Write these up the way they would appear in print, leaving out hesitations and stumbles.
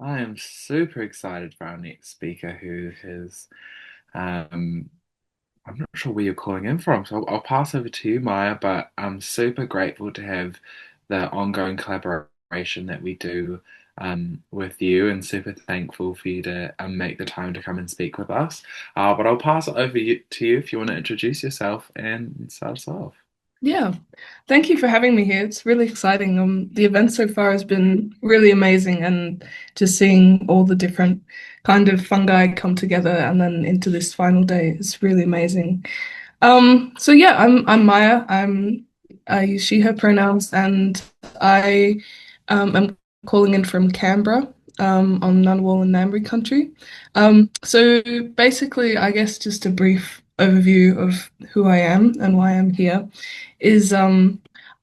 I am super excited for our next speaker who is, um, I'm not sure where you're calling in from, so I'll pass over to you, Maya, but I'm super grateful to have the ongoing collaboration that we do with you and super thankful for you to make the time to come and speak with us. But I'll pass it over to you if you want to introduce yourself and start us off. Yeah, thank you for having me here. It's really exciting. The event so far has been really amazing, and just seeing all the different kind of fungi come together and then into this final day is really amazing. So yeah, I'm Maya. I use she, her pronouns, and I am calling in from Canberra, on Ngunnawal and Ngambri country. So basically, I guess just a brief overview of who I am and why I'm here is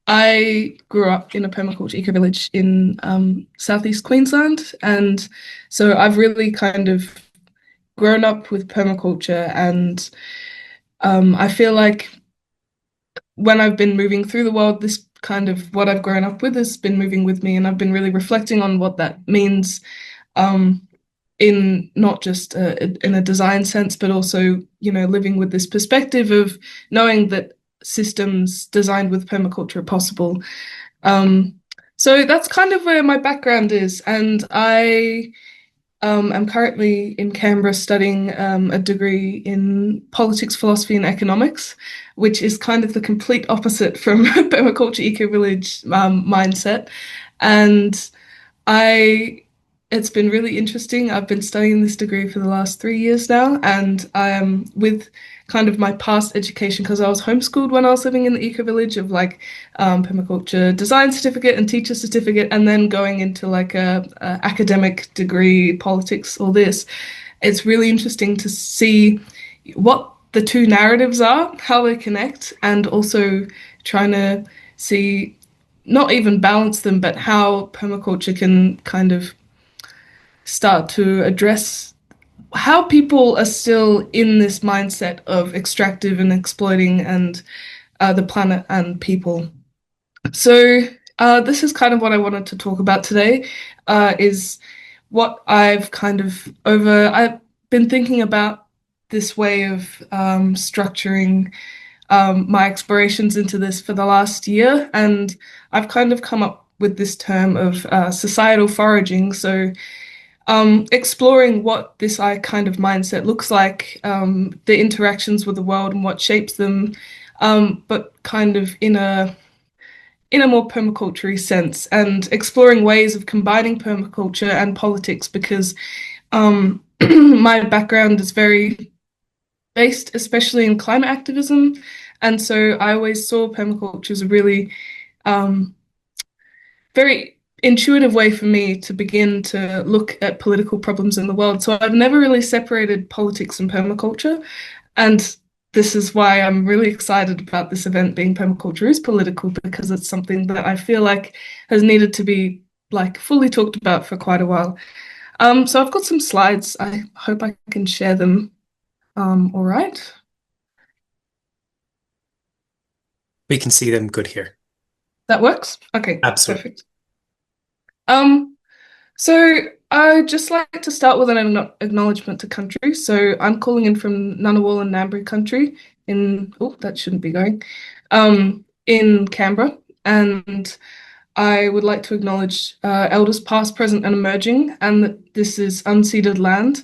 I grew up in a permaculture eco village in southeast Queensland, and so I've really kind of grown up with permaculture, and I feel like when I've been moving through the world, this kind of what I've grown up with has been moving with me, and I've been really reflecting on what that means, um, in not just in a design sense, but also, living with this perspective of knowing that systems designed with permaculture are possible. Um, so that's kind of where my background is, and I'm currently in Canberra studying a degree in politics, philosophy, and economics, which is kind of the complete opposite from permaculture eco village mindset. And I, it's been really interesting. I've been studying this degree for the last 3 years now, and I am with kind of my past education because I was homeschooled when I was living in the eco village of like permaculture design certificate and teacher certificate, and then going into like a academic degree, politics, all this. It's really interesting to see what the two narratives are, how they connect, and also trying to see not even balance them, but how permaculture can kind of start to address how people are still in this mindset of extractive and exploiting and the planet and people. So this is kind of what I wanted to talk about today, is what I've kind of I've been thinking about this way of structuring my explorations into this for the last year, and I've kind of come up with this term of societal foraging. So exploring what this kind of mindset looks like, the interactions with the world and what shapes them, but kind of in a more permaculture sense, and exploring ways of combining permaculture and politics because my background is very based, especially in climate activism, and so I always saw permaculture as a really um, very intuitive way for me to begin to look at political problems in the world. So I've never really separated politics and permaculture. And this is why I'm really excited about this event being permaculture is political, because it's something that I feel like has needed to be like fully talked about for quite a while. So I've got some slides. I hope I can share them. All right. We can see them good here. That works? Okay, Absolutely. perfect. Um, So I'd just like to start with an acknowledgement to country. So I'm calling in from Ngunnawal and Ngambri country in, oh, that shouldn't be going, in Canberra. And I would like to acknowledge elders past, present, and emerging, and that this is unceded land.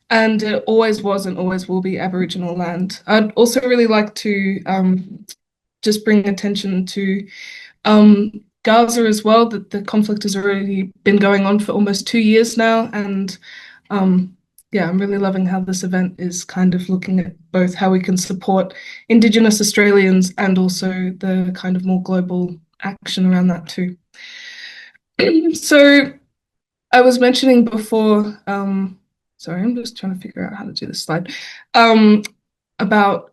And it always was and always will be Aboriginal land. I'd also really like to just bring attention to Gaza as well, that the conflict has already been going on for almost 2 years now. And yeah, I'm really loving how this event is kind of looking at both how we can support Indigenous Australians and also the kind of more global action around that too. So I was mentioning before, sorry, I'm just trying to figure out how to do this slide, um, about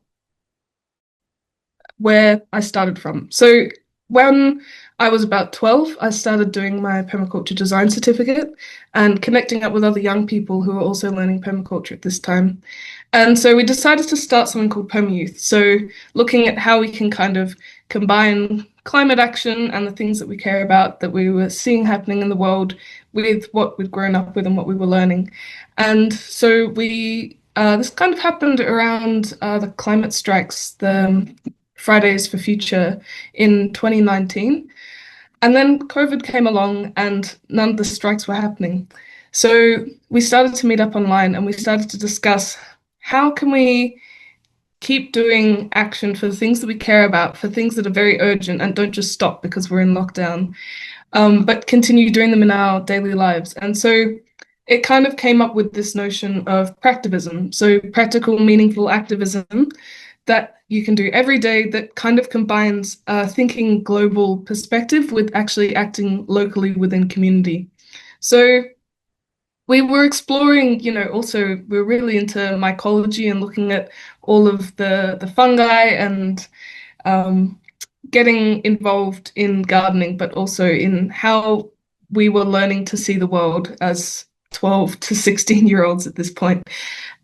where I started from. So when I was about 12, I started doing my permaculture design certificate and connecting up with other young people who were also learning permaculture at this time. And so we decided to start something called Perma Youth. So looking at how we can kind of combine climate action and the things that we care about that we were seeing happening in the world with what we'd grown up with and what we were learning. And so this kind of happened around the climate strikes, the Fridays for Future in 2019. And then COVID came along and none of the strikes were happening. So we started to meet up online and we started to discuss how can we keep doing action for the things that we care about, for things that are very urgent and don't just stop because we're in lockdown, but continue doing them in our daily lives. And so it kind of came up with this notion of practivism. So practical, meaningful activism that you can do every day that kind of combines thinking global perspective with actually acting locally within community. So we were exploring, also we're really into mycology and looking at all of the fungi and getting involved in gardening, but also in how we were learning to see the world as 12 to 16-year-olds at this point.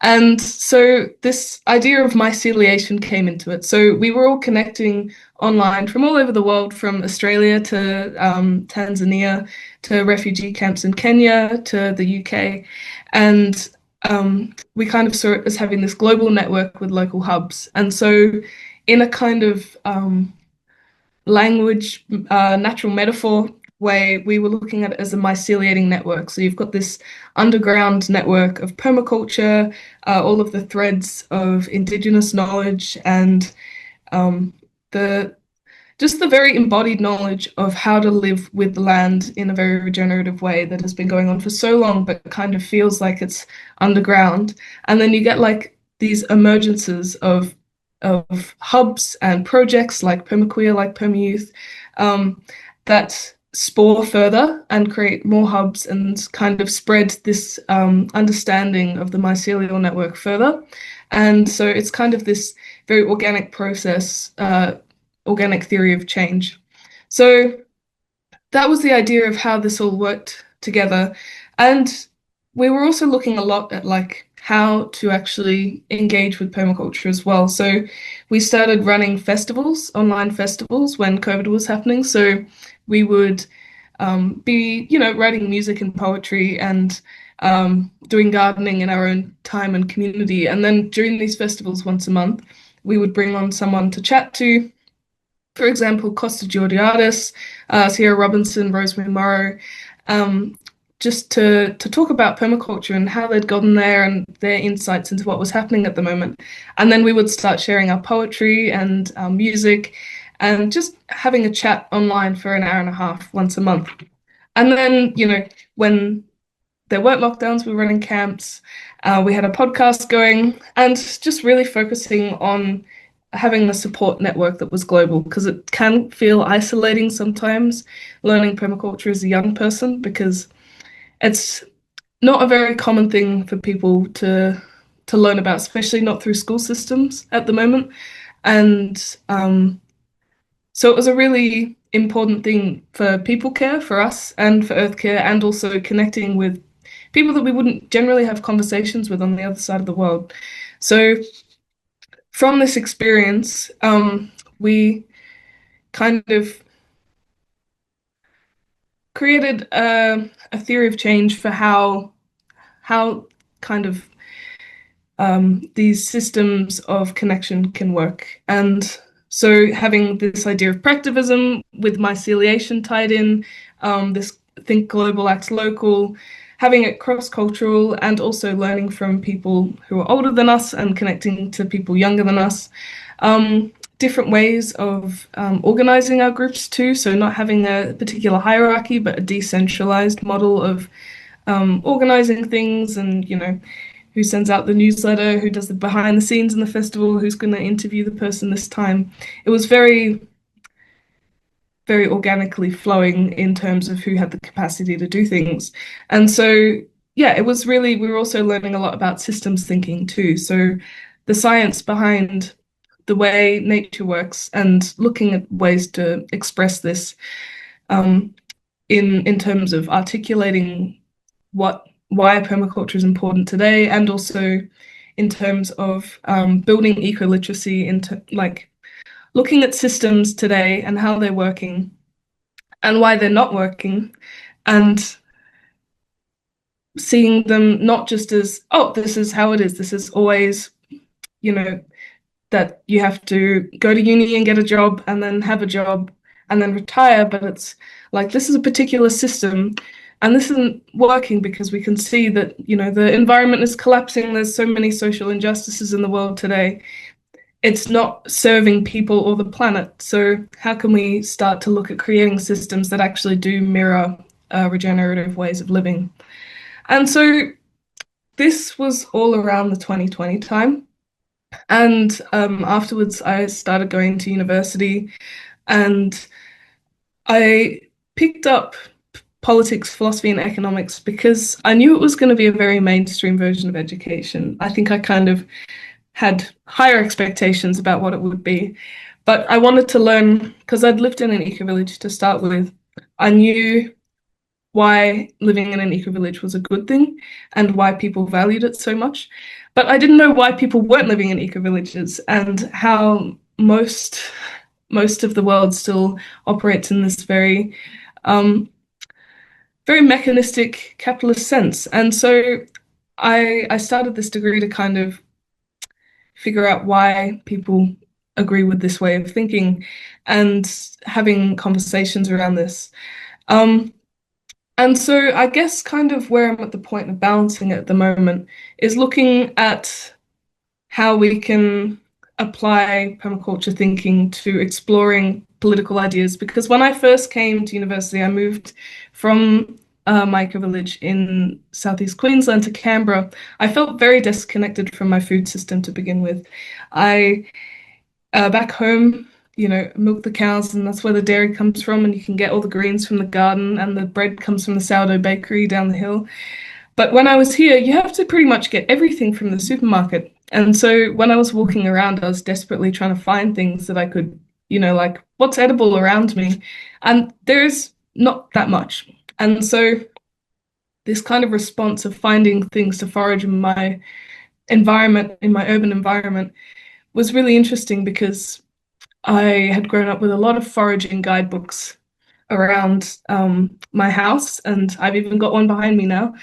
And so this idea of myceliation came into it. So we were all connecting online from all over the world, from Australia to Tanzania, to refugee camps in Kenya, to the UK. And we kind of saw it as having this global network with local hubs. And so in a kind of language, natural metaphor way, we were looking at it as a myceliating network. So you've got this underground network of permaculture, all of the threads of indigenous knowledge, and the just the very embodied knowledge of how to live with the land in a very regenerative way that has been going on for so long, but kind of feels like it's underground. And then you get like these emergences of hubs and projects like Permaqueer, like Permayouth, that spore further and create more hubs and kind of spread this understanding of the mycelial network further. And so it's kind of this very organic process, organic theory of change. So that was the idea of how this all worked together. And we were also looking a lot at like how to actually engage with permaculture as well. So we started running festivals, online festivals, when COVID was happening. So we would be, writing music and poetry and doing gardening in our own time and community. And then during these festivals once a month, we would bring on someone to chat to. For example, Costa Georgiadis, Sierra Robinson, Rosemary Morrow, just to talk about permaculture and how they'd gotten there and their insights into what was happening at the moment. And then we would start sharing our poetry and our music and just having a chat online for an hour and a half once a month. And then, when there weren't lockdowns, we were running camps, we had a podcast going, and just really focusing on having a support network that was global, because it can feel isolating sometimes learning permaculture as a young person, because it's not a very common thing for people to learn about, especially not through school systems at the moment. And so it was a really important thing for people care, for us, and for Earth Care, and also connecting with people that we wouldn't generally have conversations with on the other side of the world. So from this experience, we kind of created a theory of change for how kind of these systems of connection can work. And so having this idea of practivism with myceliation tied in, this think global, act local, having it cross-cultural, and also learning from people who are older than us and connecting to people younger than us. Different ways of organizing our groups too, so not having a particular hierarchy, but a decentralized model of organizing things, and who sends out the newsletter, who does the behind the scenes in the festival, who's going to interview the person this time. It was very, very organically flowing in terms of who had the capacity to do things. And so, yeah, it was really, we were also learning a lot about systems thinking too. So the science behind the way nature works and looking at ways to express this in terms of articulating why permaculture is important today, and also in terms of building eco-literacy, into like looking at systems today and how they're working and why they're not working, and seeing them not just as, oh, this is how it is. This is always, that you have to go to uni and get a job and then have a job and then retire. But it's like, this is a particular system and this isn't working because we can see that, the environment is collapsing. There's so many social injustices in the world today. It's not serving people or the planet. So how can we start to look at creating systems that actually do mirror regenerative ways of living? And so this was all around the 2020 time. And afterwards, I started going to university and I picked up politics, philosophy, and economics because I knew it was going to be a very mainstream version of education. I think I kind of had higher expectations about what it would be. But I wanted to learn, because I'd lived in an eco-village to start with. I knew why living in an eco-village was a good thing and why people valued it so much. But I didn't know why people weren't living in eco-villages and how most of the world still operates in this very very mechanistic capitalist sense. And so I started this degree to kind of figure out why people agree with this way of thinking and having conversations around this. And so I guess kind of where I'm at the point of balancing it at the moment is looking at how we can apply permaculture thinking to exploring political ideas. Because when I first came to university, I moved from my village in southeast Queensland to Canberra. I felt very disconnected from my food system to begin with. I back home, milk the cows, and that's where the dairy comes from, and you can get all the greens from the garden, and the bread comes from the sourdough bakery down the hill. But when I was here, you have to pretty much get everything from the supermarket. And so when I was walking around, I was desperately trying to find things that I could, like what's edible around me. And there's not that much. And so this kind of response of finding things to forage in my environment, in my urban environment, was really interesting because I had grown up with a lot of foraging guidebooks around my house, and I've even got one behind me now.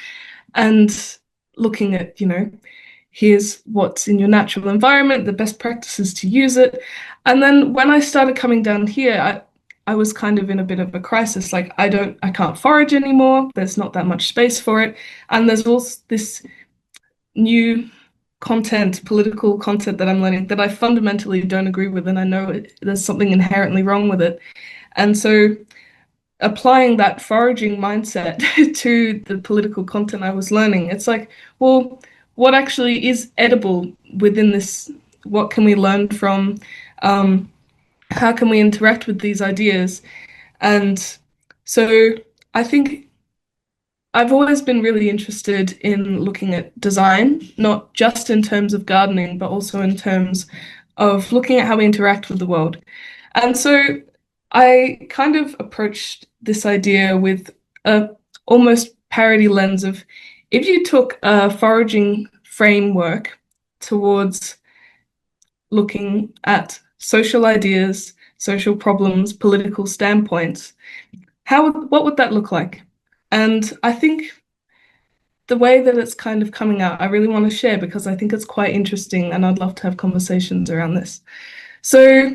And looking at, here's what's in your natural environment, the best practices to use it. And then when I started coming down here, I was kind of in a bit of a crisis. Like I can't forage anymore. There's not that much space for it. And there's also this new content, political content that I'm learning that I fundamentally don't agree with. And I know there's something inherently wrong with it. And so applying that foraging mindset to the political content I was learning, it's like, well, what actually is edible within this? What can we learn from? How can we interact with these ideas? And so I think I've always been really interested in looking at design, not just in terms of gardening, but also in terms of looking at how we interact with the world. And so I kind of approached this idea with a almost parody lens of if you took a foraging framework towards looking at social ideas, social problems, political standpoints, what would that look like? And I think the way that it's kind of coming out, I really want to share because I think it's quite interesting and I'd love to have conversations around this. So,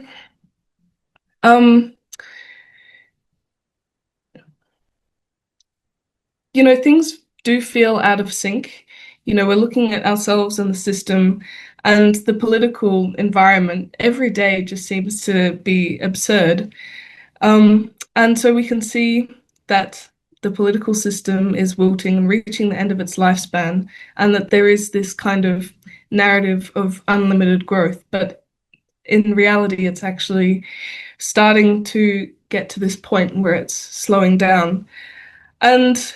things do feel out of sync. We're looking at ourselves and the system and the political environment every day just seems to be absurd. And so we can see that the political system is wilting and reaching the end of its lifespan, and that there is this kind of narrative of unlimited growth. But in reality, it's actually starting to get to this point where it's slowing down. And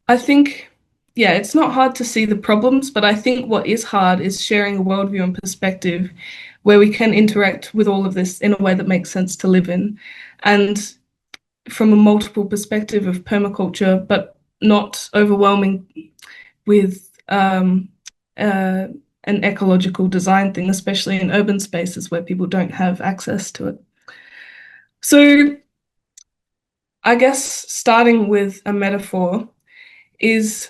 I think, yeah, it's not hard to see the problems, but I think what is hard is sharing a worldview and perspective where we can interact with all of this in a way that makes sense to live in. And from a multiple perspective of permaculture, but not overwhelming with an ecological design thing, especially in urban spaces where people don't have access to it. So I guess starting with a metaphor is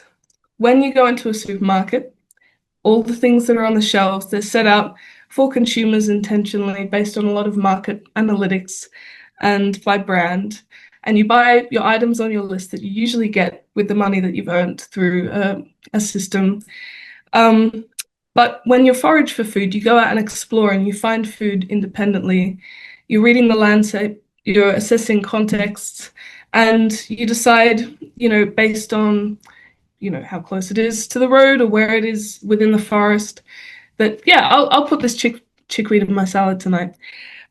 when you go into a supermarket, all the things that are on the shelves, they're set out for consumers intentionally based on a lot of market analytics and by brand. And you buy your items on your list that you usually get with the money that you've earned through a system. Um, but when you forage for food, you go out and explore and you find food independently. You're reading the landscape, you're assessing contexts, and you decide, based on, how close it is to the road or where it is within the forest, that, yeah, I'll put this chickweed in my salad tonight.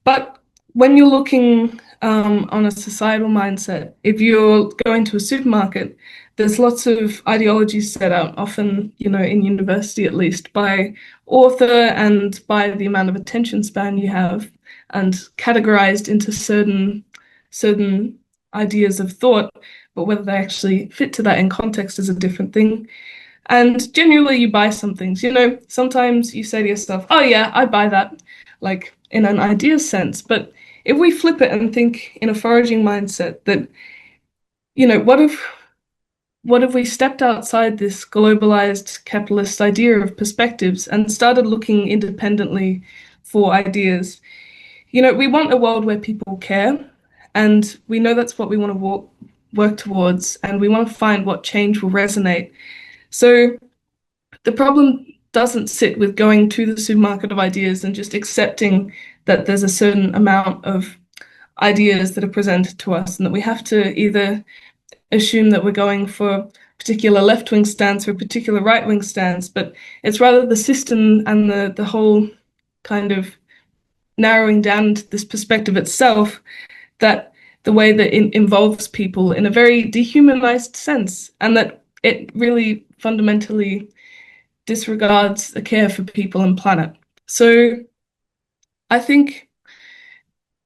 But when you're looking on a societal mindset, if you're going to a supermarket, there's lots of ideologies set out, often, in university at least, by author and by the amount of attention span you have, and categorized into certain ideas of thought, but whether they actually fit to that in context is a different thing. And generally, you buy some things. Sometimes you say to yourself, "Oh yeah, I buy that," like in an idea sense. But if we flip it and think in a foraging mindset that, what if we stepped outside this globalized capitalist idea of perspectives and started looking independently for ideas? We want a world where people care, and we know that's what we want to work towards, and we want to find what change will resonate. So the problem doesn't sit with going to the supermarket of ideas and just accepting that there's a certain amount of ideas that are presented to us, and that we have to either assume that we're going for a particular left-wing stance or a particular right-wing stance, but it's rather the system and the whole kind of narrowing down to this perspective itself, that the way that it involves people in a very dehumanized sense, and that it really fundamentally disregards the care for people and planet. So I think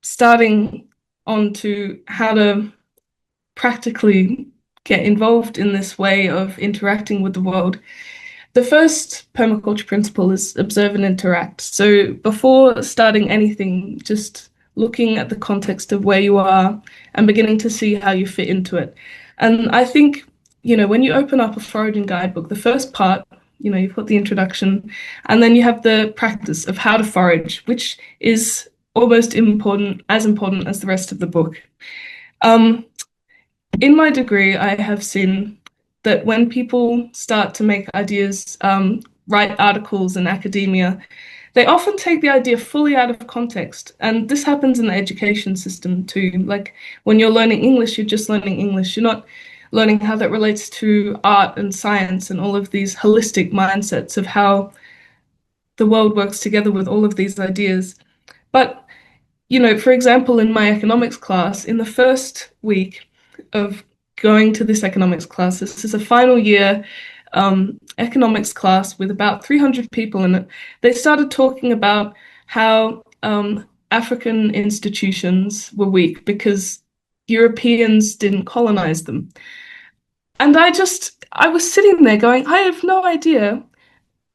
starting on to how to practically get involved in this way of interacting with the world, the first permaculture principle is observe and interact. So before starting anything, just looking at the context of where you are and beginning to see how you fit into it. And I think, when you open up a foraging guidebook, the first part, you've got the introduction, and then you have the practice of how to forage, which is almost as important as the rest of the book. In my degree, I have seen that when people start to make ideas, write articles in academia, they often take the idea fully out of context. And this happens in the education system too. Like when you're learning English, you're just learning English. You're not learning how that relates to art and science and all of these holistic mindsets of how the world works together with all of these ideas. But, for example, in my economics class, in the first week of going to this economics class, this is a final year economics class with about 300 people in it, they started talking about how African institutions were weak because Europeans didn't colonize them. And I was sitting there going, I have no idea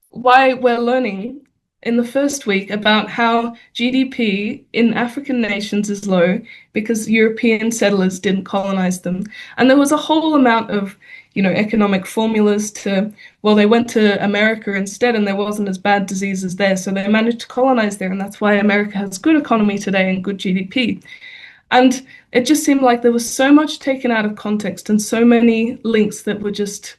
why we're learning in the first week about how GDP in African nations is low because European settlers didn't colonize them. And there was a whole amount of, economic formulas to, well, they went to America instead and there wasn't as bad diseases there. So they managed to colonize there. And that's why America has good economy today and good GDP. And it just seemed like there was so much taken out of context and so many links that were just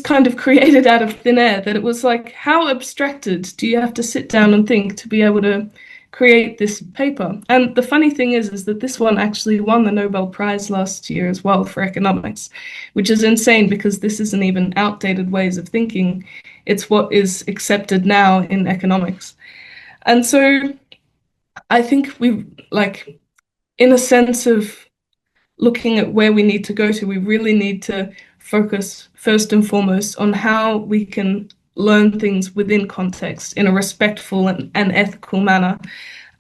kind of created out of thin air, that it was like, how abstracted do you have to sit down and think to be able to create this paper? And the funny thing is that this one actually won the Nobel Prize last year as well for economics, which is insane because this isn't even outdated ways of thinking. It's what is accepted now in economics. And so I think we, like, in a sense of looking at where we need to go to, we really need to focus first and foremost on how we can learn things within context in a respectful and ethical manner,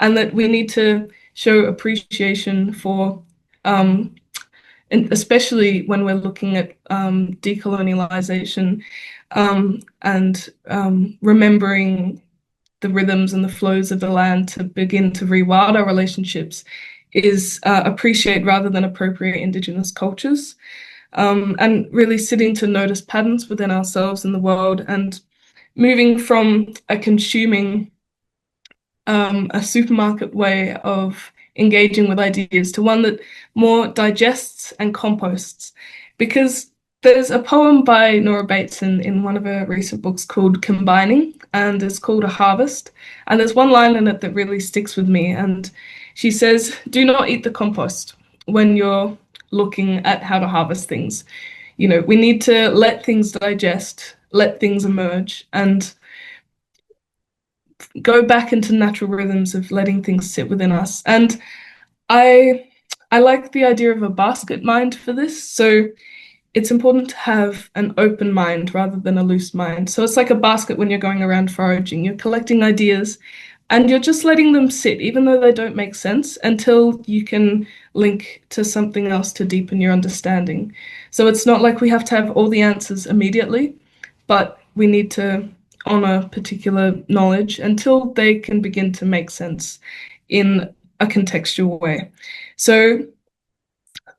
and that we need to show appreciation for, and especially when we're looking at decolonialization, and remembering the rhythms and the flows of the land to begin to rewild our relationships, is appreciate rather than appropriate Indigenous cultures. and really sitting to notice patterns within ourselves and the world, and moving from a supermarket way of engaging with ideas to one that more digests and composts. Because there's a poem by Nora Bateson in one of her recent books called Combining, and it's called A Harvest. And there's one line in it that really sticks with me. And she says, "Do not eat the compost when you're looking at how to harvest things. We need to let things digest, let things emerge, and go back into natural rhythms of letting things sit within us." And I I like the idea of a basket mind for this. So it's important to have an open mind rather than a loose mind. So it's like a basket when you're going around foraging. You're collecting ideas and you're just letting them sit, even though they don't make sense, until you can link to something else to deepen your understanding. So it's not like we have to have all the answers immediately, but we need to honor particular knowledge until they can begin to make sense in a contextual way. So,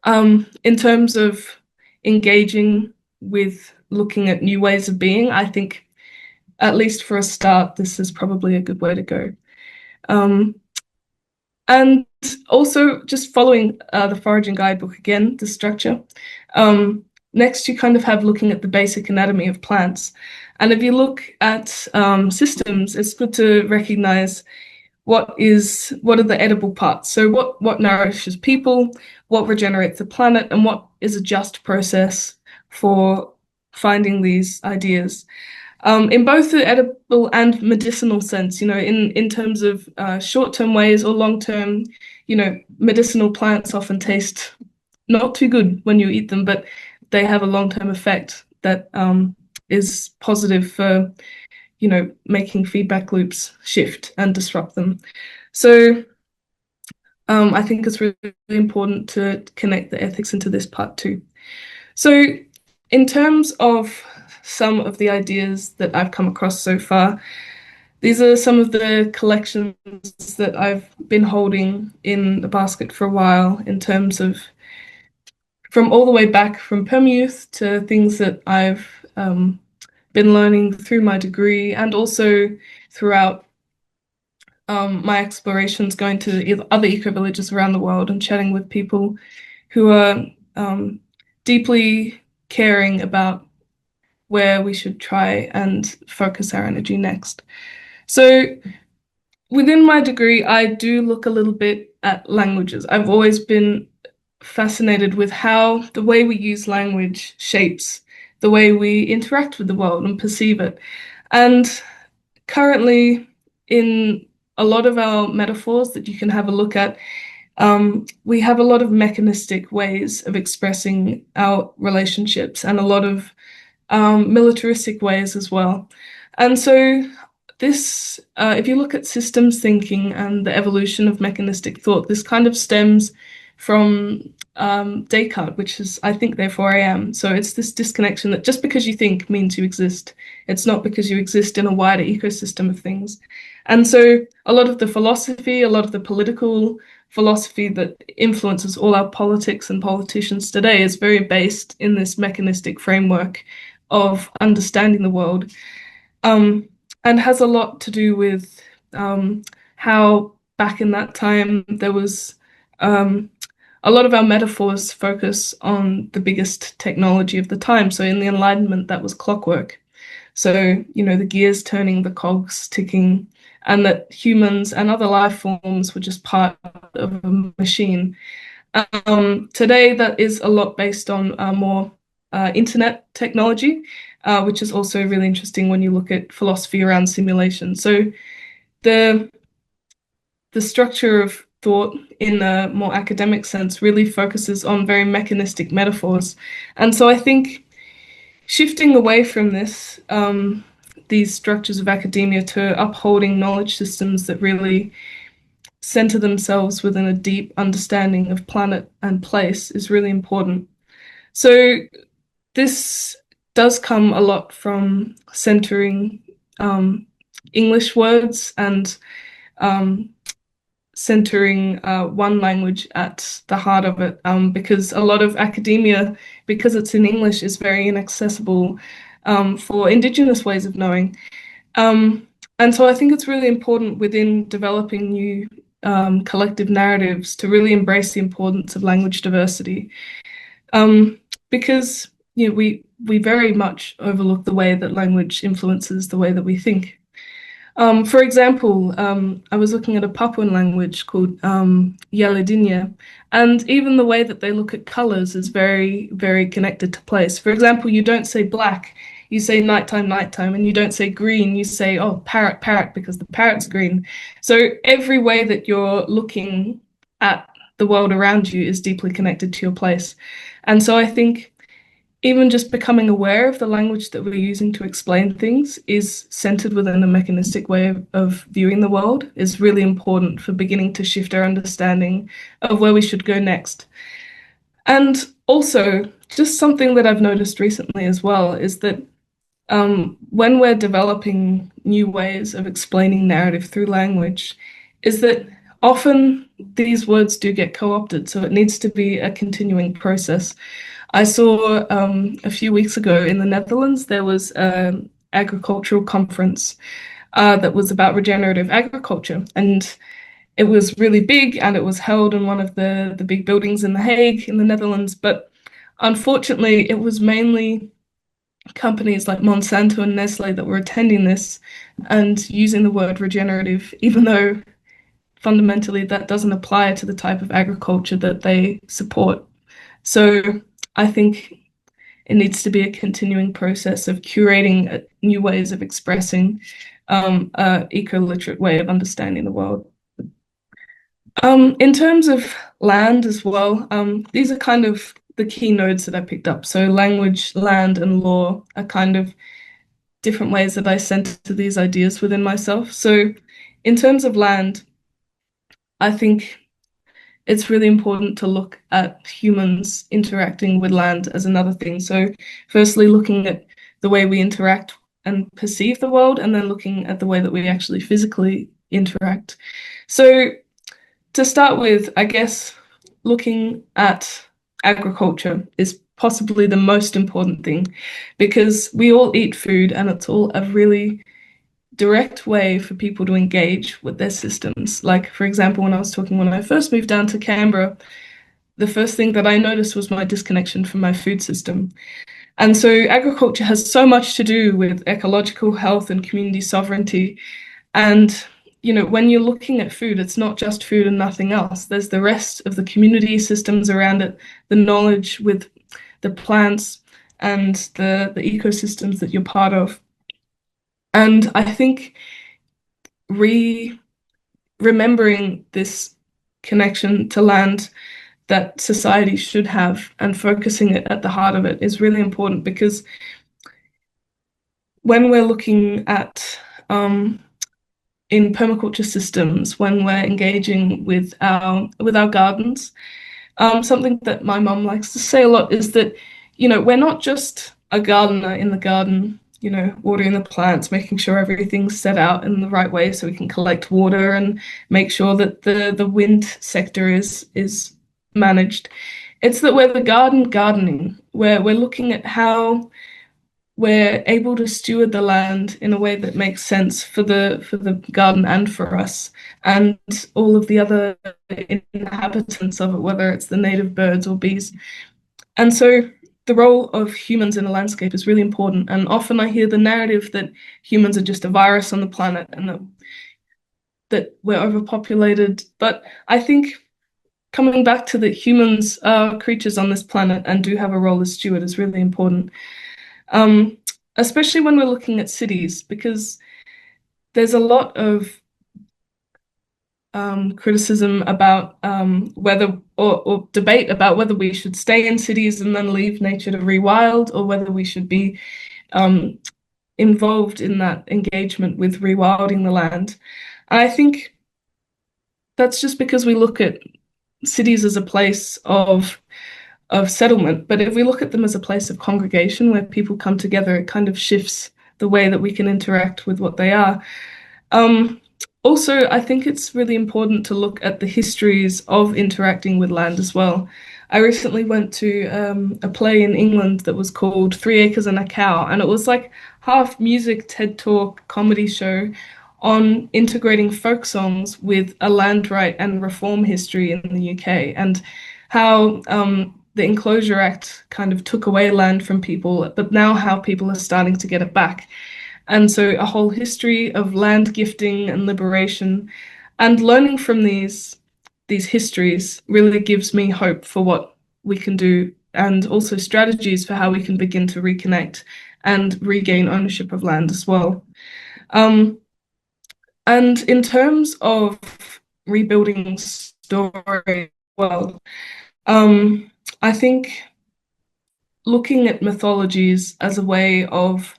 in terms of engaging with looking at new ways of being, I think, at least for a start, this is probably a good way to go. And also just following the foraging guidebook again, the structure. Next, you kind of have looking at the basic anatomy of plants. And if you look at systems, it's good to recognize what are the edible parts. So what nourishes people, what regenerates the planet, and what is a just process for finding these ideas. In both the edible and medicinal sense, in terms of short-term ways or long-term, medicinal plants often taste not too good when you eat them, but they have a long-term effect that is positive for, making feedback loops shift and disrupt them. So I think it's really important to connect the ethics into this part too. So in terms of some of the ideas that I've come across so far, these are some of the collections that I've been holding in the basket for a while, in terms of from all the way back from Permayouth to things that I've been learning through my degree, and also throughout my explorations going to other eco-villages around the world and chatting with people who are deeply caring about where we should try and focus our energy next. So within my degree, I do look a little bit at languages. I've always been fascinated with how the way we use language shapes the way we interact with the world and perceive it. And currently, in a lot of our metaphors that you can have a look at, we have a lot of mechanistic ways of expressing our relationships, and a lot of militaristic ways as well. And so this, if you look at systems thinking and the evolution of mechanistic thought, this kind of stems from Descartes, which is I think, therefore I am. So it's this disconnection that just because you think means you exist. It's not because you exist in a wider ecosystem of things. And so a lot of the philosophy, a lot of the political philosophy that influences all our politics and politicians today is very based in this mechanistic framework of understanding the world, and has a lot to do with how back in that time there was a lot of our metaphors focus on the biggest technology of the time. So in the Enlightenment, that was clockwork. So, the gears turning, the cogs ticking, and that humans and other life forms were just part of a machine. Today, that is a lot based on more internet technology, which is also really interesting when you look at philosophy around simulation. So the structure of thought in a more academic sense really focuses on very mechanistic metaphors. And so I think shifting away from this, these structures of academia, to upholding knowledge systems that really center themselves within a deep understanding of planet and place is really important. So this does come a lot from centering English words and centering one language at the heart of it, because a lot of academia, because it's in English, is very inaccessible for Indigenous ways of knowing. And so I think it's really important within developing new collective narratives to really embrace the importance of language diversity, because we very much overlook the way that language influences the way that we think. For example, I was looking at a Papuan language called Yalidinya, and even the way that they look at colors is very, very connected to place. For example, you don't say black, you say nighttime, nighttime, and you don't say green, you say, oh, parrot, parrot, because the parrot's green. So every way that you're looking at the world around you is deeply connected to your place. And so I think even just becoming aware of the language that we're using to explain things is centered within a mechanistic way of viewing the world is really important for beginning to shift our understanding of where we should go next. And also, just something that I've noticed recently as well is that when we're developing new ways of explaining narrative through language, is that often these words do get co-opted, so it needs to be a continuing process. I saw a few weeks ago in the Netherlands, there was an agricultural conference that was about regenerative agriculture. And it was really big and it was held in one of the big buildings in The Hague in the Netherlands. But unfortunately, it was mainly companies like Monsanto and Nestle that were attending this and using the word regenerative, even though fundamentally that doesn't apply to the type of agriculture that they support. So I think it needs to be a continuing process of curating new ways of expressing an eco-literate way of understanding the world. In terms of land as well, these are kind of the key nodes that I picked up. So language, land, and law are kind of different ways that I center these ideas within myself. So in terms of land, I think it's really important to look at humans interacting with land as another thing. So firstly, looking at the way we interact and perceive the world, and then looking at the way that we actually physically interact. So to start with, I guess looking at agriculture is possibly the most important thing because we all eat food and it's all a really direct way for people to engage with their systems. Like, for example, when I first moved down to Canberra, the first thing that I noticed was my disconnection from my food system. And so agriculture has so much to do with ecological health and community sovereignty. And, when you're looking at food, it's not just food and nothing else. There's the rest of the community systems around it, the knowledge with the plants and the ecosystems that you're part of. And I think remembering this connection to land that society should have and focusing it at the heart of it is really important because when we're looking at in permaculture systems, when we're engaging with our gardens, something that my mum likes to say a lot is that, we're not just a gardener in the garden, watering the plants, making sure everything's set out in the right way so we can collect water and make sure that the wind sector is managed. It's that we're the gardening, where we're looking at how we're able to steward the land in a way that makes sense for the garden and for us and all of the other inhabitants of it, whether it's the native birds or bees. And so the role of humans in a landscape is really important. And often I hear the narrative that humans are just a virus on the planet and that we're overpopulated. But I think coming back to that humans are creatures on this planet and do have a role as steward is really important. Especially when we're looking at cities, because there's a lot of criticism about whether or debate about whether we should stay in cities and then leave nature to rewild, or whether we should be involved in that engagement with rewilding the land. And I think that's just because we look at cities as a place of settlement. But if we look at them as a place of congregation where people come together, it kind of shifts the way that we can interact with what they are. Also, I think it's really important to look at the histories of interacting with land as well. I recently went to a play in England that was called 3 Acres and a Cow, and it was like half music, TED Talk, comedy show on integrating folk songs with a land right and reform history in the UK, and how the Enclosure Act kind of took away land from people, but now how people are starting to get it back. And so a whole history of land gifting and liberation, and learning from these histories really gives me hope for what we can do, and also strategies for how we can begin to reconnect and regain ownership of land as well. Um, and in terms of rebuilding story, well, I think looking at mythologies as a way of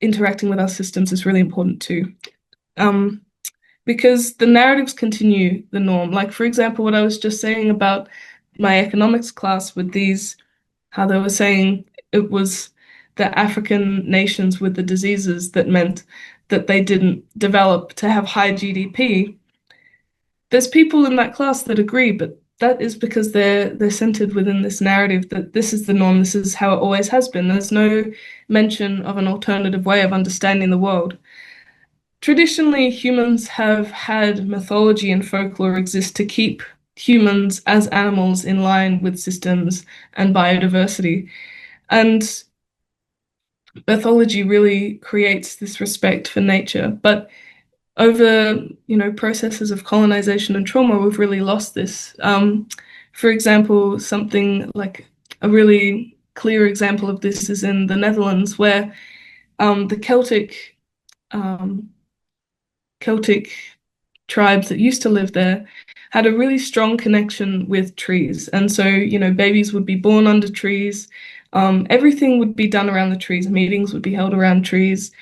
interacting with our systems is really important too. Um, because the narratives continue the norm. Like, for example, what I was just saying about my economics class with these, how they were saying it was the African nations with the diseases that meant that they didn't develop to have high GDP. There's people in that class that agree, but that is because they're centered within this narrative that this is the norm, this is how it always has been. There's no mention of an alternative way of understanding the world. Traditionally, humans have had mythology and folklore exist to keep humans as animals in line with systems and biodiversity. And mythology really creates this respect for nature. But over, processes of colonization and trauma, we've really lost this. For example, something like a really clear example of this is in the Netherlands, where the um, Celtic tribes that used to live there had a really strong connection with trees. And so, babies would be born under trees. Everything would be done around the trees. Meetings would be held around trees.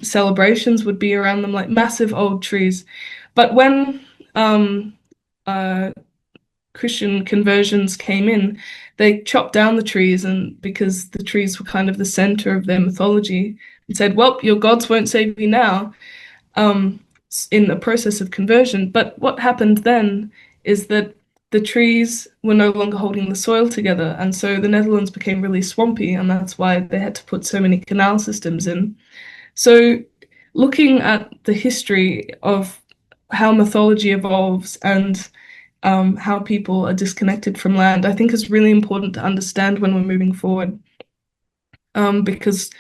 Celebrations would be around them, like massive old trees. But when uh, Christian conversions came in, they chopped down the trees, and because the trees were kind of the center of their mythology, and said, "Well, your gods won't save you now." Um, in the process of conversion. But what happened then is that the trees were no longer holding the soil together, and so the Netherlands became really swampy, and that's why they had to put so many canal systems in. So, looking at the history of how mythology evolves and how people are disconnected from land, I think is really important to understand when we're moving forward, because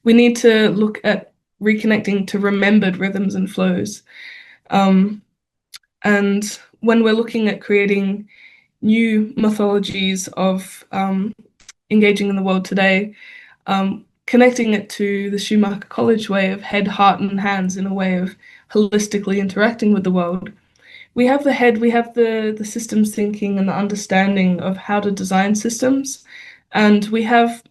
we need to look at reconnecting to remembered rhythms and flows. Um, and when we're looking at creating new mythologies of engaging in the world today, connecting it to the Schumacher College way of head, heart, and hands in a way of holistically interacting with the world. We have the head, we have the systems thinking and the understanding of how to design systems, and we have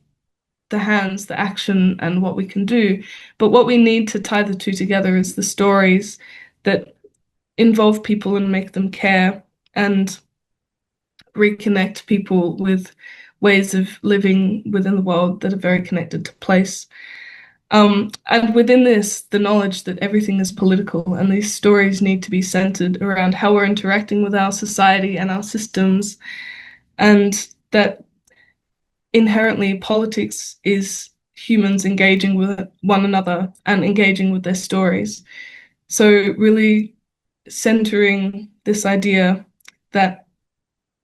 the hands, the action, and what we can do. But what we need to tie the two together is the stories that involve people and make them care, and reconnect people with ways of living within the world that are very connected to place. And within this, the knowledge that everything is political, and these stories need to be centered around how we're interacting with our society and our systems, and that inherently politics is humans engaging with one another and engaging with their stories. So really centering this idea that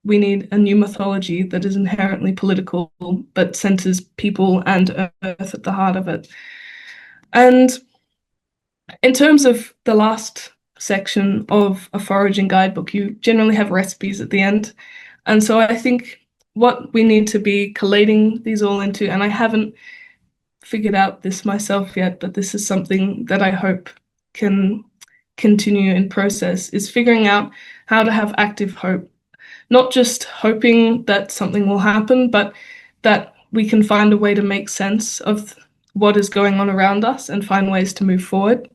we need a new mythology that is inherently political but centers people and earth at the heart of it. And in terms of the last section of a foraging guidebook, you generally have recipes at the end. And so I think what we need to be collating these all into, and I haven't figured out this myself yet, but this is something that I hope can continue in process, is figuring out how to have active hope. Not just hoping that something will happen, but that we can find a way to make sense of what is going on around us and find ways to move forward.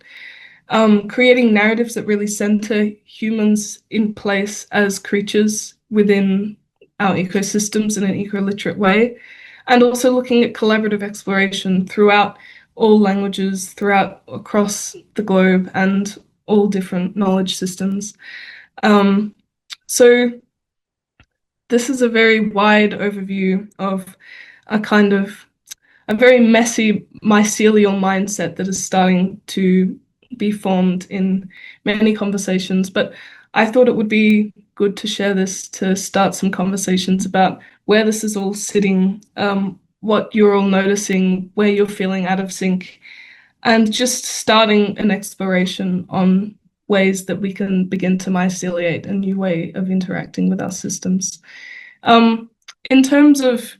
Creating narratives that really center humans in place as creatures within our ecosystems in an eco-literate way, and also looking at collaborative exploration throughout all languages throughout across the globe and all different knowledge systems. So this is a very wide overview of a kind of a very messy mycelial mindset that is starting to be formed in many conversations. But I thought it would be good to share this to start some conversations about where this is all sitting, what you're all noticing, where you're feeling out of sync, and just starting an exploration on ways that we can begin to myceliate a new way of interacting with our systems. In terms of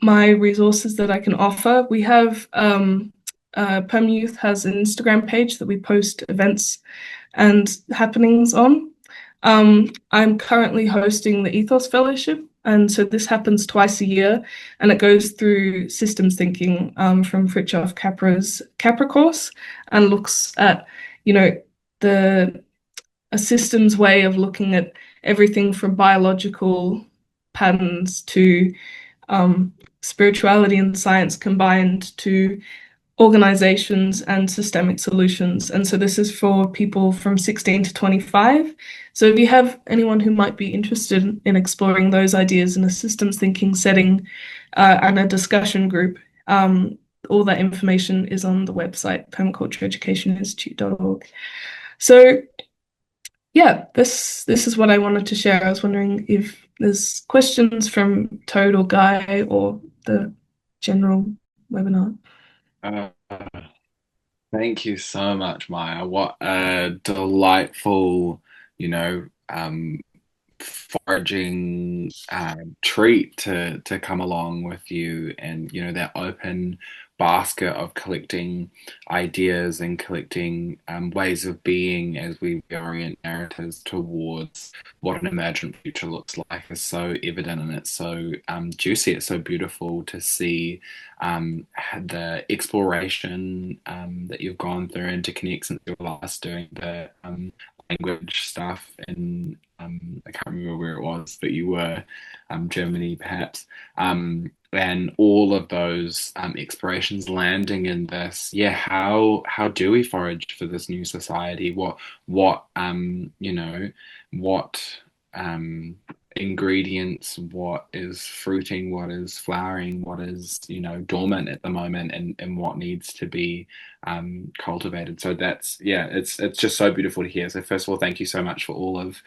my resources that I can offer, we have Perm Youth has an Instagram page that we post events and happenings on. I'm currently hosting the Ethos Fellowship, and so this happens twice a year, and it goes through systems thinking from Fritjof Capra's Capra course, and looks at, you know, the a systems way of looking at everything from biological patterns to spirituality and science combined to organizations and systemic solutions. And so this is for people from 16 to 25. So if you have anyone who might be interested in exploring those ideas in a systems thinking setting and a discussion group, all that information is on the website, permacultureeducationinstitute.org. So yeah, this is what I wanted to share. I was wondering if there's questions from Toad or Guy or the general webinar. Uh, Thank you so much, Maya. What a delightful, you know, foraging treat to come along with you, and that open basket of collecting ideas and collecting ways of being as we orient narratives towards what an emergent future looks like is so evident, and it's so juicy. It's so beautiful to see the exploration that you've gone through and to connect since your last doing the language stuff in I can't remember where it was, but you were Germany perhaps, and all of those explorations landing in this. Yeah, how do we forage for this new society? What ingredients, what is fruiting, what is flowering, what is dormant at the moment, and what needs to be cultivated. So that's, yeah, it's just so beautiful to hear. So first of all, thank you so much for all of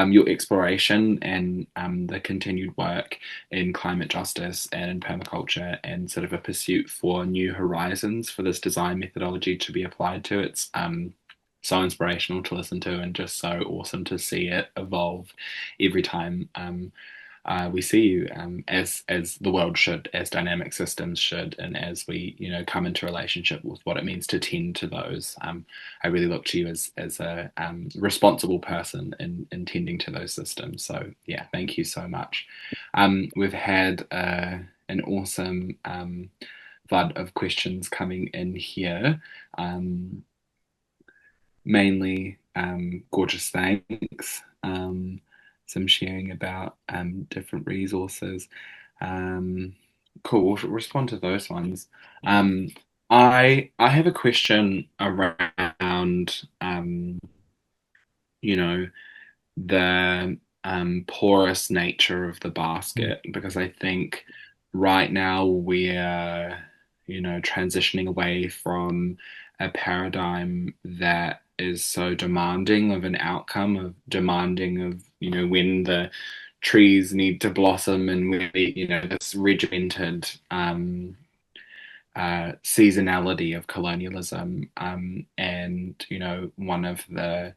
your exploration and the continued work in climate justice and in permaculture, and sort of a pursuit for new horizons for this design methodology to be applied to. It's so inspirational to listen to, and just so awesome to see it evolve every time we see you, as the world should, as dynamic systems should, and as we come into relationship with what it means to tend to those. I really look to you as a responsible person in tending to those systems. So yeah, thank you so much. We've had an awesome flood of questions coming in here. Mainly gorgeous thanks, some sharing about different resources. Cool, we'll respond to those ones. I have a question around the porous nature of the basket, because I think right now we're transitioning away from a paradigm that is so demanding of an outcome, of demanding of when the trees need to blossom, and when this regimented seasonality of colonialism, and one of the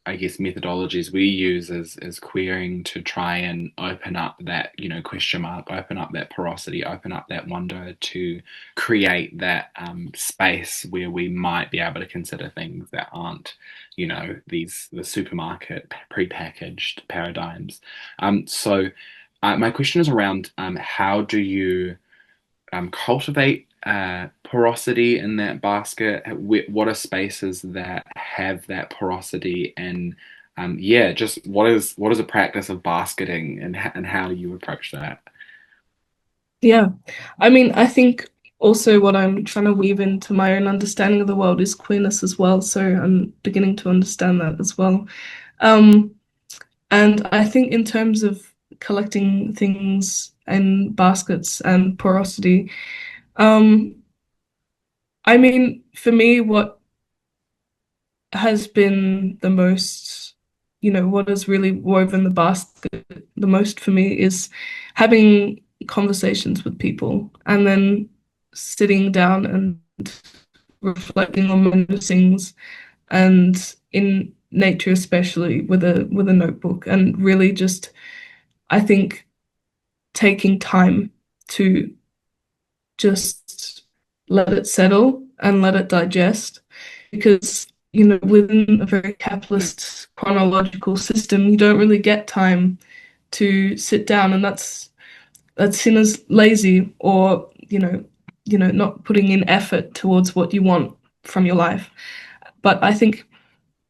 I guess methodologies we use is querying to try and open up that question mark, open up that porosity, open up that wonder, to create that space where we might be able to consider things that aren't the supermarket prepackaged paradigms. So my question is around how do you cultivate porosity in that basket? What are spaces that have that porosity? And yeah, just what is a practice of basketing, and how do you approach that? Yeah, I mean, I think also what I'm trying to weave into my own understanding of the world is queerness as well. So I'm beginning to understand that as well. Um, and I think in terms of collecting things in baskets and porosity, um, I mean, for me, what has been the most, what has really woven the basket the most for me is having conversations with people and then sitting down and reflecting on my noticings and in nature especially with a notebook and really just I think taking time to just let it settle and let it digest because within a very capitalist chronological system you don't really get time to sit down and that's seen as lazy or not putting in effort towards what you want from your life. But I think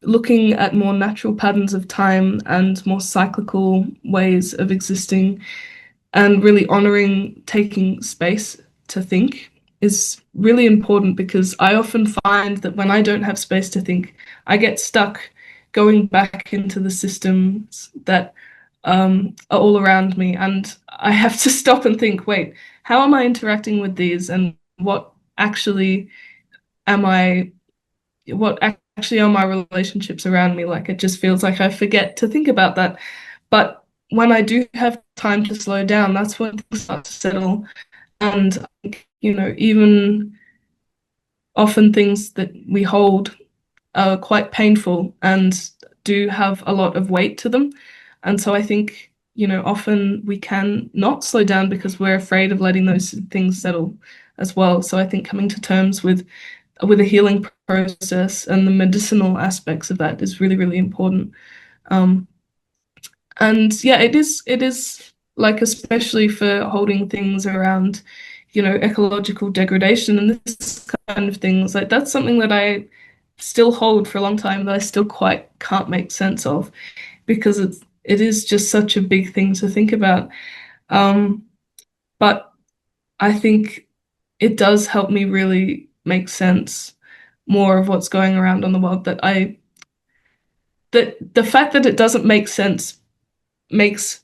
looking at more natural patterns of time and more cyclical ways of existing and really honoring taking space to think is really important because I often find that when I don't have space to think, I get stuck going back into the systems that are all around me. And I have to stop and think, wait, how am I interacting with these? And am I, what actually are my relationships around me? Like it just feels like I forget to think about that. But when I do have time to slow down, that's when things start to settle. And, even often things that we hold are quite painful and do have a lot of weight to them. And so I think, often we can not slow down because we're afraid of letting those things settle as well. So I think coming to terms with a healing process and the medicinal aspects of that is really, really important. Um, and yeah, it is like especially for holding things around, ecological degradation and this kind of things. Like that's something that I still hold for a long time that I still quite can't make sense of because it is just such a big thing to think about. Um, but I think it does help me really make sense more of what's going around on the world that the fact that it doesn't make sense makes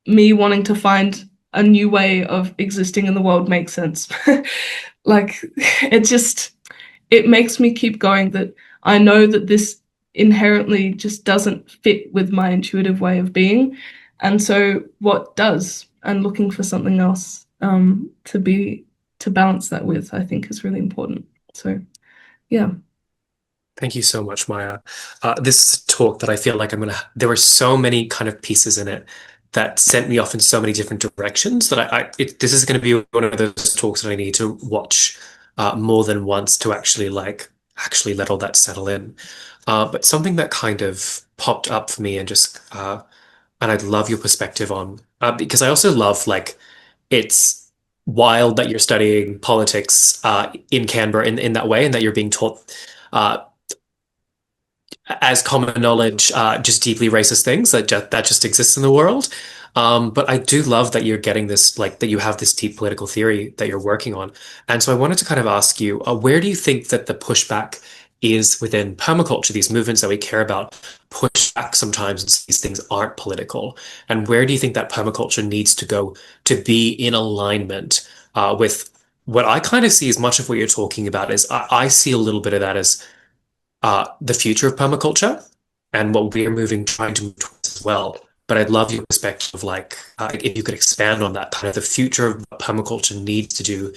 me wanting to find a new way of existing in the world make sense. Like it makes me keep going that I know that this inherently just doesn't fit with my intuitive way of being. And so what does? And looking for something else to balance that with, I think is really important. So yeah. Thank you so much, Maya. This talk that I feel like there were so many kind of pieces in it that sent me off in so many different directions that this is going to be one of those talks that I need to watch more than once to actually let all that settle in. But something that kind of popped up for me and I'd love your perspective on, because I also love it's wild that you're studying politics in Canberra in that way and that you're being taught uh, as common knowledge, just deeply racist things that just exists in the world. But I do love that you're getting this, like that you have this deep political theory that you're working on. And so I wanted to kind of ask you, where do you think that the pushback is within permaculture, these movements that we care about, push back sometimes and these things aren't political? And where do you think that permaculture needs to go to be in alignment with what I kind of see as much of what you're talking about is I see a little bit of that as the future of permaculture and what we're trying to move towards as well. But I'd love your perspective of if you could expand on that, kind of the future of what permaculture needs to do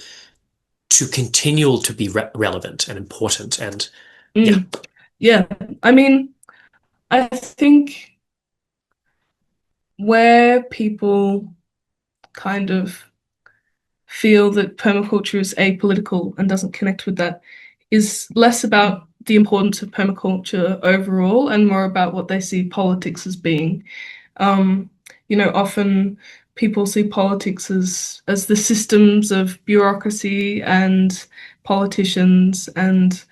to continue to be relevant and important. And yeah, Mm. Yeah. I mean, I think where people kind of feel that permaculture is apolitical and doesn't connect with that is less about the importance of permaculture overall and more about what they see politics as being. Um, often people see politics as the systems of bureaucracy and politicians and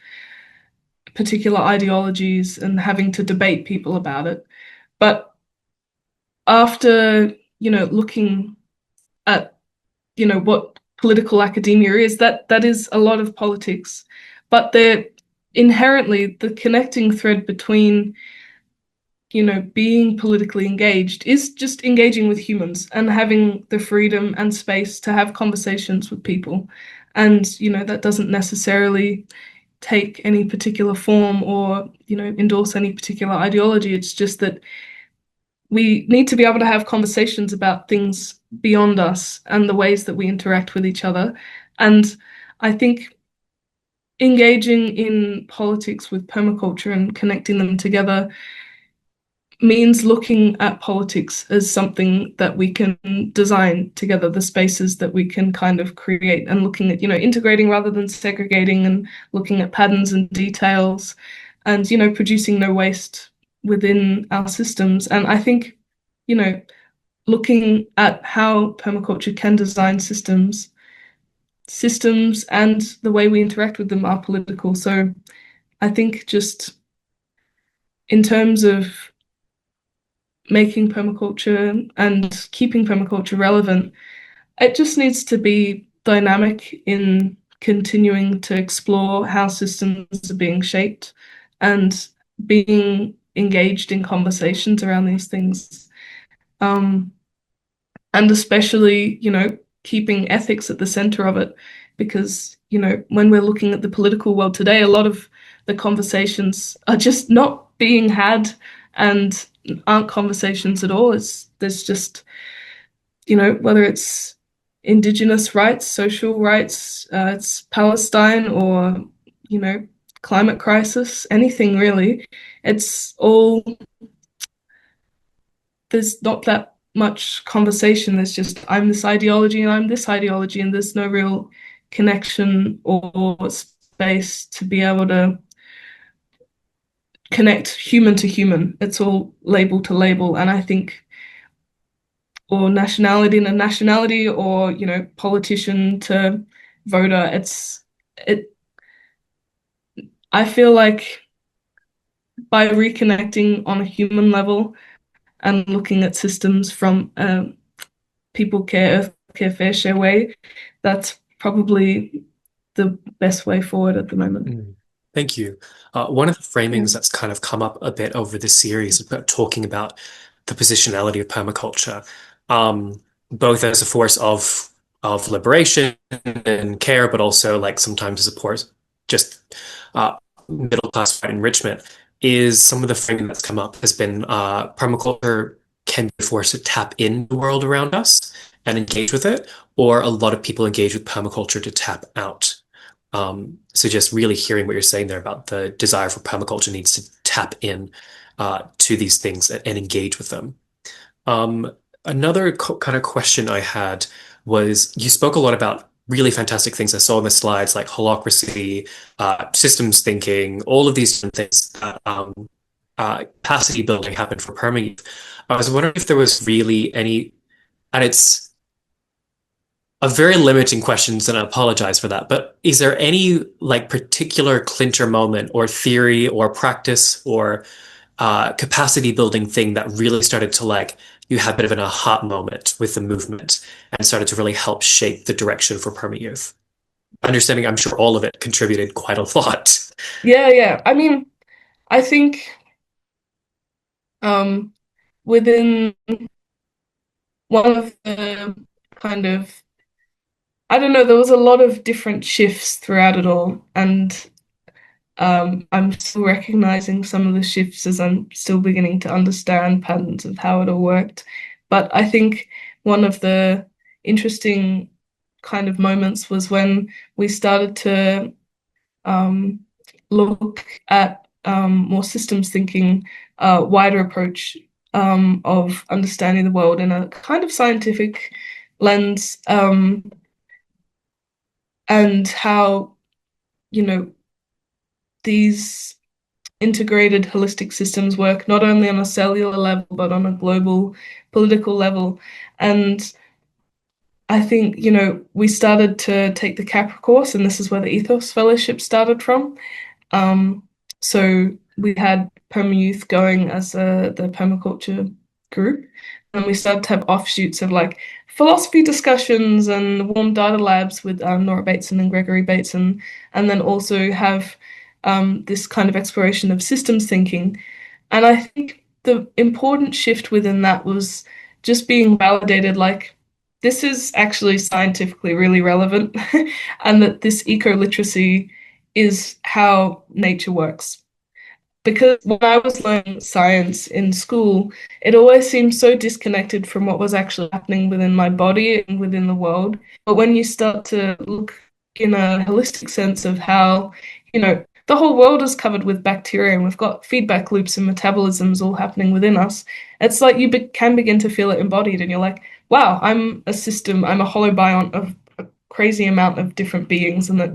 particular ideologies and having to debate people about it. But after, looking at, what political academia is, that is a lot of politics, but they're inherently the connecting thread between, being politically engaged is just engaging with humans and having the freedom and space to have conversations with people. And, that doesn't necessarily take any particular form or, endorse any particular ideology. It's just that we need to be able to have conversations about things beyond us and the ways that we interact with each other. And I think engaging in politics with permaculture and connecting them together means looking at politics as something that we can design together, the spaces that we can kind of create, and looking at, integrating rather than segregating, and looking at patterns and details, and, producing no waste within our systems. And I think, looking at how permaculture can design systems and the way we interact with them are political. So I think just in terms of making permaculture and keeping permaculture relevant, it just needs to be dynamic in continuing to explore how systems are being shaped and being engaged in conversations around these things. And especially, keeping ethics at the center of it, because, when we're looking at the political world today, a lot of the conversations are just not being had and aren't conversations at all. There's just, whether it's Indigenous rights, social rights, it's Palestine, or, climate crisis, anything really. It's all, there's not that much conversation. There's just, I'm this ideology and I'm this ideology, and there's no real connection or space to be able to connect human to human. It's all label to label. And I think, or nationality to nationality, or, politician to voter, I feel like by reconnecting on a human level and looking at systems from people care, earth care, fair share way, that's probably the best way forward at the moment. Thank you. One of the Yeah. framings that's kind of come up a bit over this series is about talking about the positionality of permaculture, both as a force of liberation and care, but also like sometimes as a force just uh, middle class enrichment. Is some of the framing that's come up has been permaculture can be a force to tap in the world around us and engage with it, or a lot of people engage with permaculture to tap out. So just really hearing what you're saying there about the desire for permaculture needs to tap in to these things and engage with them. Um, Another kind of question I had was you spoke a lot about really fantastic things I saw in the slides, like holacracy, systems thinking, all of these different things that capacity building happened for perma. I was wondering if there was really any, and it's a very limiting questions, and I apologize for that. But is there any like particular clincher moment or theory or practice or capacity building thing that really started to like you had a bit of an aha moment with the movement and started to really help shape the direction for perma youth? Understanding, I'm sure all of it contributed quite a lot. Yeah. I mean, I think um, within one of the kind of, I don't know, there was a lot of different shifts throughout it all. And I'm still recognizing some of the shifts as I'm still beginning to understand patterns of how it all worked. But I think one of the interesting kind of moments was when we started to look at more systems thinking, wider approach of understanding the world in a kind of scientific lens, and how, these integrated holistic systems work not only on a cellular level but on a global political level. And I think, we started to take the CAPRA course, and this is where the Ethos Fellowship started from. So we had Perma Youth going as the permaculture group. And we started to have offshoots of like philosophy discussions and warm data labs with Nora Bateson and Gregory Bateson, and then also have this kind of exploration of systems thinking. And I think the important shift within that was just being validated like this is actually scientifically really relevant and that this eco literacy is how nature works. Because when I was learning science in school, it always seemed so disconnected from what was actually happening within my body and within the world. But when you start to look in a holistic sense of how, the whole world is covered with bacteria and we've got feedback loops and metabolisms all happening within us, it's like you can begin to feel it embodied and you're like, wow, I'm a system, I'm a holobiont of a crazy amount of different beings, and that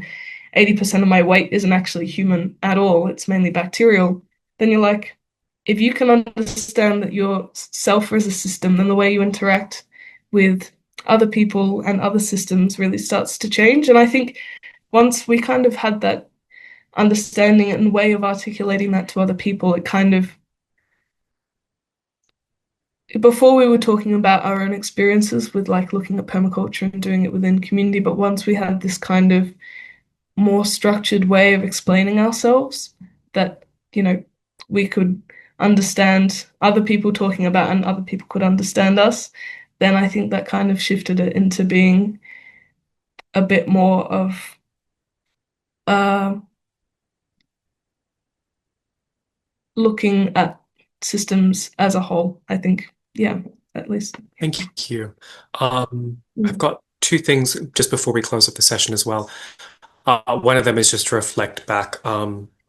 80% of my weight isn't actually human at all, it's mainly bacterial. Then you're like, if you can understand that yourself as a system, then the way you interact with other people and other systems really starts to change. And I think once we kind of had that understanding and way of articulating that to other people, it kind of, before we were talking about our own experiences with like looking at permaculture and doing it within community, but once we had this kind of more structured way of explaining ourselves that, we could understand other people talking about and other people could understand us, then I think that kind of shifted it into being a bit more of uh, looking at systems as a whole, I think. Yeah, at least. Thank you. I've Mm. got two things just before we close up the session as well. One of them is just to reflect back.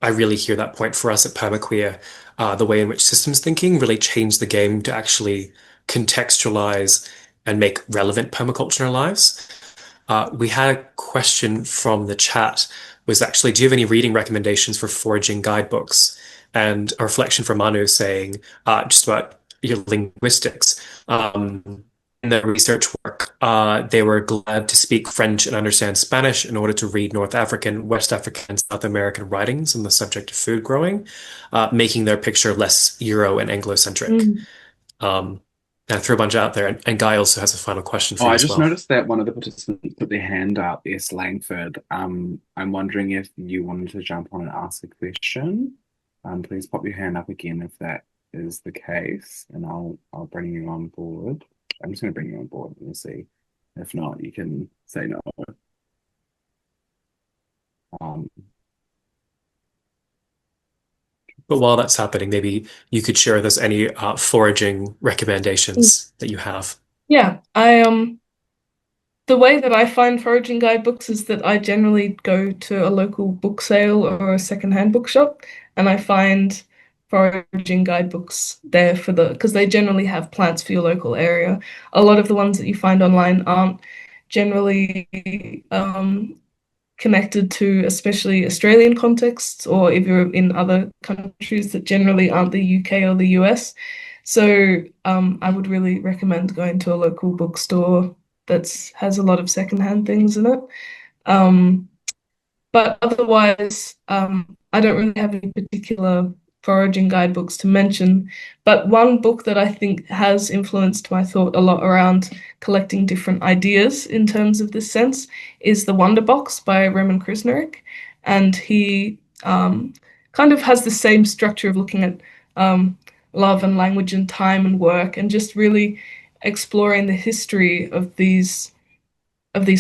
I really hear that point for us at Permaqueer, the way in which systems thinking really changed the game to actually contextualize and make relevant permaculture in our lives. We had a question from the chat was actually, do you have any reading recommendations for foraging guidebooks? And a reflection from Manu saying just about your linguistics. In their research work, they were glad to speak French and understand Spanish in order to read North African, West African, and South American writings on the subject of food growing, making their picture less Euro and Anglo-centric. Mm. Um, and I threw a bunch out there, and Guy also has a final question Oh, for you I as just well. noticed that one of the participants put their hand up, S. Langford. I'm wondering if you wanted to jump on and ask a question. Please pop your hand up again if that is the case, and I'll bring you on board. I'm just going to bring you on board and we'll see. If not, you can say no. Um, But while that's happening, maybe you could share with us any foraging recommendations that you have. Yeah, the way that I find foraging guidebooks is that I generally go to a local book sale or a secondhand bookshop, and I find foraging guidebooks there because they generally have plants for your local area. A lot of the ones that you find online aren't generally connected to especially Australian contexts, or if you're in other countries that generally aren't the UK or the US. So I would really recommend going to a local bookstore that has a lot of secondhand things in it. Um, but otherwise, I don't really have any particular foraging guidebooks to mention. But one book that I think has influenced my thought a lot around collecting different ideas in terms of this sense is The Wonder Box by Roman Krznaric. And he kind of has the same structure of looking at love and language and time and work and just really exploring the history of these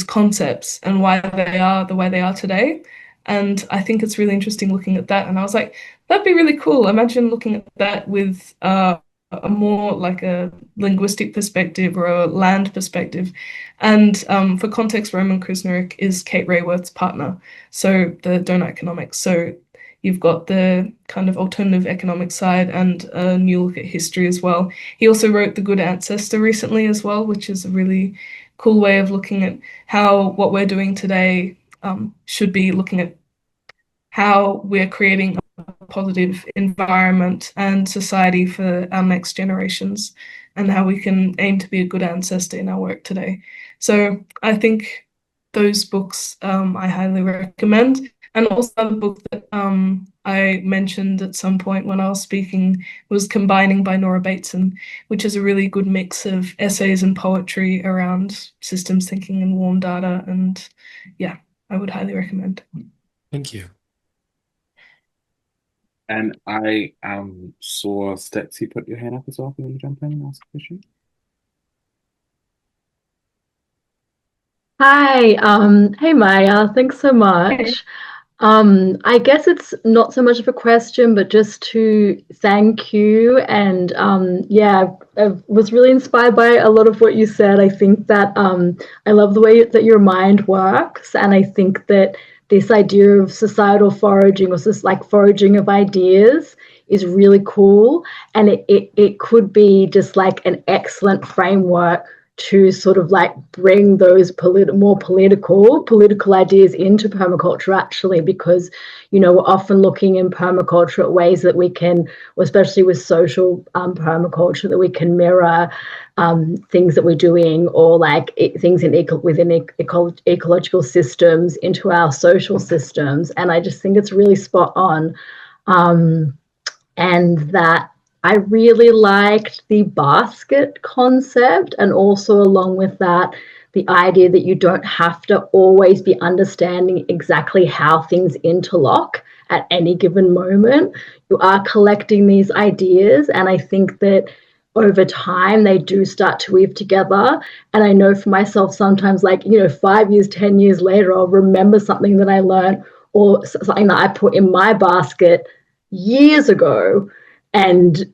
concepts and why they are the way they are today. And I think it's really interesting looking at that. And I was like, that'd be really cool. Imagine looking at that with a more like a linguistic perspective or a land perspective. And for context, Roman Krznaric is Kate Raworth's partner, so the donut economics. So you've got the kind of alternative economic side and a new look at history as well. He also wrote The Good Ancestor recently as well, which is a really cool way of looking at how what we're doing today should be looking at how we're creating a positive environment and society for our next generations and how we can aim to be a good ancestor in our work today. So I think those books I highly recommend. And also the book that I mentioned at some point when I was speaking was Combining by Nora Bateson, which is a really good mix of essays and poetry around systems thinking and warm data. And yeah, I would highly recommend. Thank you. And I saw Stix, you put your hand up as well if you want to jump in and ask a question. Hi, hey Maya, thanks so Okay. much. I guess it's not so much of a question, but just to thank you. And yeah, I was really inspired by a lot of what you said. I think that I love the way that your mind works. And I think that this idea of societal foraging, or just like foraging of ideas, is really cool. And it could be just like an excellent framework to sort of like bring those more political ideas into permaculture, actually, because we're often looking in permaculture at ways that we can, especially with social permaculture, that we can mirror things that we're doing, or like things within ecological systems into our social systems. And I just think it's really spot on. And that I really liked the basket concept, and also along with that, the idea that you don't have to always be understanding exactly how things interlock at any given moment. You are collecting these ideas, and I think that over time they do start to weave together. And I know for myself, sometimes, like, 5 years, 10 years later, I'll remember something that I learned, or something that I put in my basket years ago, and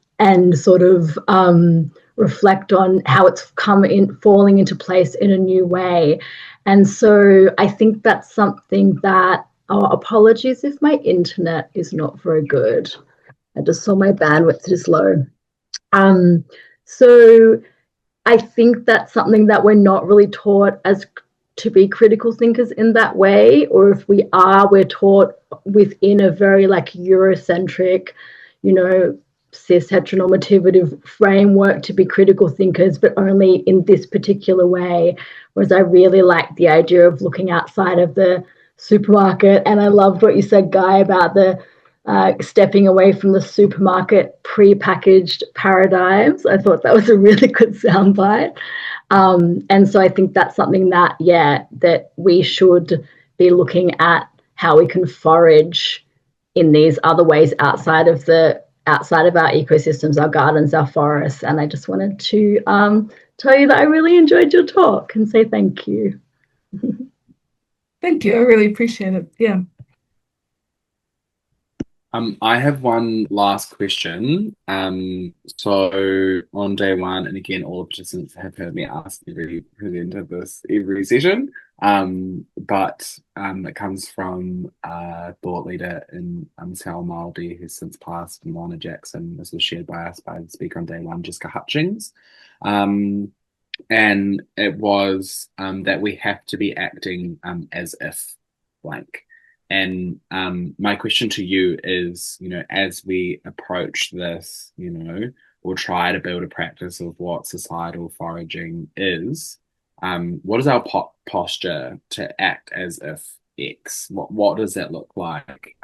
sort of reflect on how it's falling into place in a new way. And so I think that's something that, oh, apologies if my internet is not very good. I just saw my bandwidth is low. So I think that's something that we're not really taught as to be critical thinkers in that way, or if we are, we're taught within a very like Eurocentric, cis heteronormative framework to be critical thinkers, but only in this particular way. Whereas I really like the idea of looking outside of the supermarket. And I loved what you said, Guy, about the stepping away from the supermarket pre-packaged paradigms. I thought that was a really good soundbite. And so I think that's something that, yeah, that we should be looking at, how we can forage in these other ways outside of our ecosystems, our gardens, our forests. And I just wanted to tell you that I really enjoyed your talk and say thank you. Thank you. I really appreciate it. Yeah. I have one last question. So on day one, and again, all the participants have heard me ask every presenter this every session. But it comes from a thought leader in Sal Mildy, who's since passed, and Lana Jackson. This was shared by us by the speaker on day one, Jessica Hutchings. And it was that we have to be acting as if blank. And my question to you is, as we approach this, we'll try to build a practice of what societal foraging is. What is our posture to act as if X? What does that look like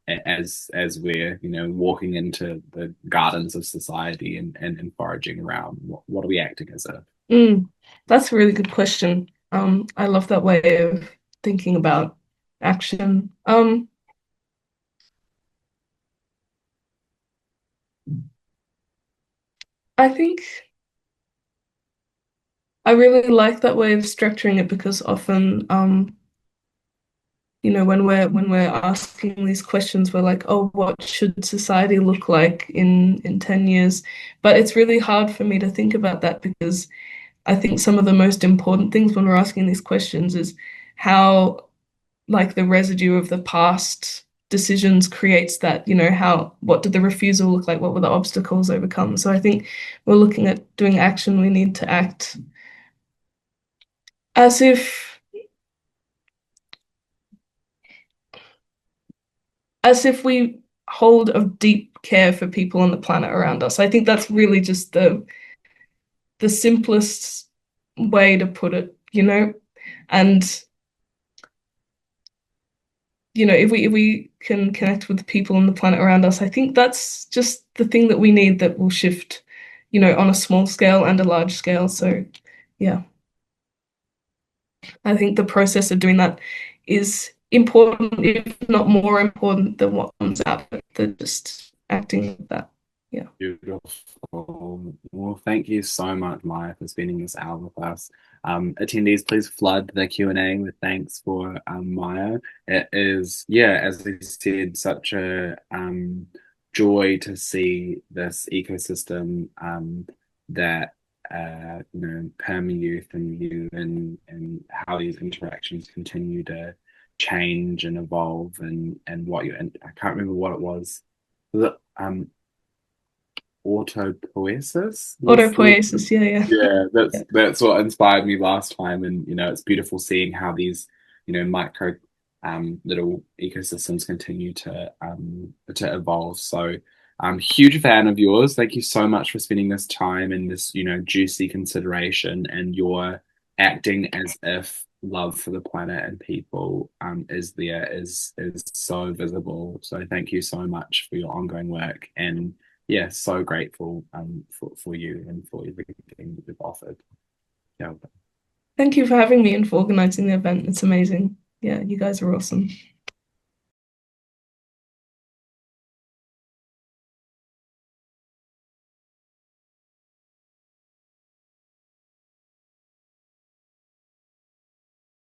as we're, walking into the gardens of society and foraging around? What are we acting as if? That's a really good question. I love that way of thinking about action. I think I really like that way of structuring it, because often, when we're asking these questions, we're like, oh, what should society look like in 10 years? But it's really hard for me to think about that, because I think some of the most important things when we're asking these questions is how, like, the residue of the past decisions creates that, what did the refusal look like? What were the obstacles overcome? So I think we're looking at doing action. We need to act as if we hold a deep care for people on the planet around us. I think that's really just the simplest way to put it, and if we can connect with the people on the planet around us, I think that's just the thing that we need that will shift, on a small scale and a large scale. So yeah, I think the process of doing that is important, if not more important than what comes out of it, than just acting with that. Yeah. Beautiful. Well, thank you so much, Maya, for spending this hour with us. Attendees, please flood the Q&A with thanks for Maya. It is, yeah, as I said, such a joy to see this ecosystem that Perma Youth and you and how these interactions continue to change and evolve and what you and I can't remember what it was. Was it autopoiesis was the Autopoiesis, yeah, yeah, yeah. that's what inspired me last time, and it's beautiful seeing how these micro little ecosystems continue to evolve. So I'm a huge fan of yours. Thank you so much for spending this time and this juicy consideration, and your acting as if love for the planet and people is so visible. So thank you so much for your ongoing work, and yeah, so grateful for you and for everything you've offered. Yeah. Thank you for having me and for organizing the event. It's amazing. Yeah, you guys are awesome.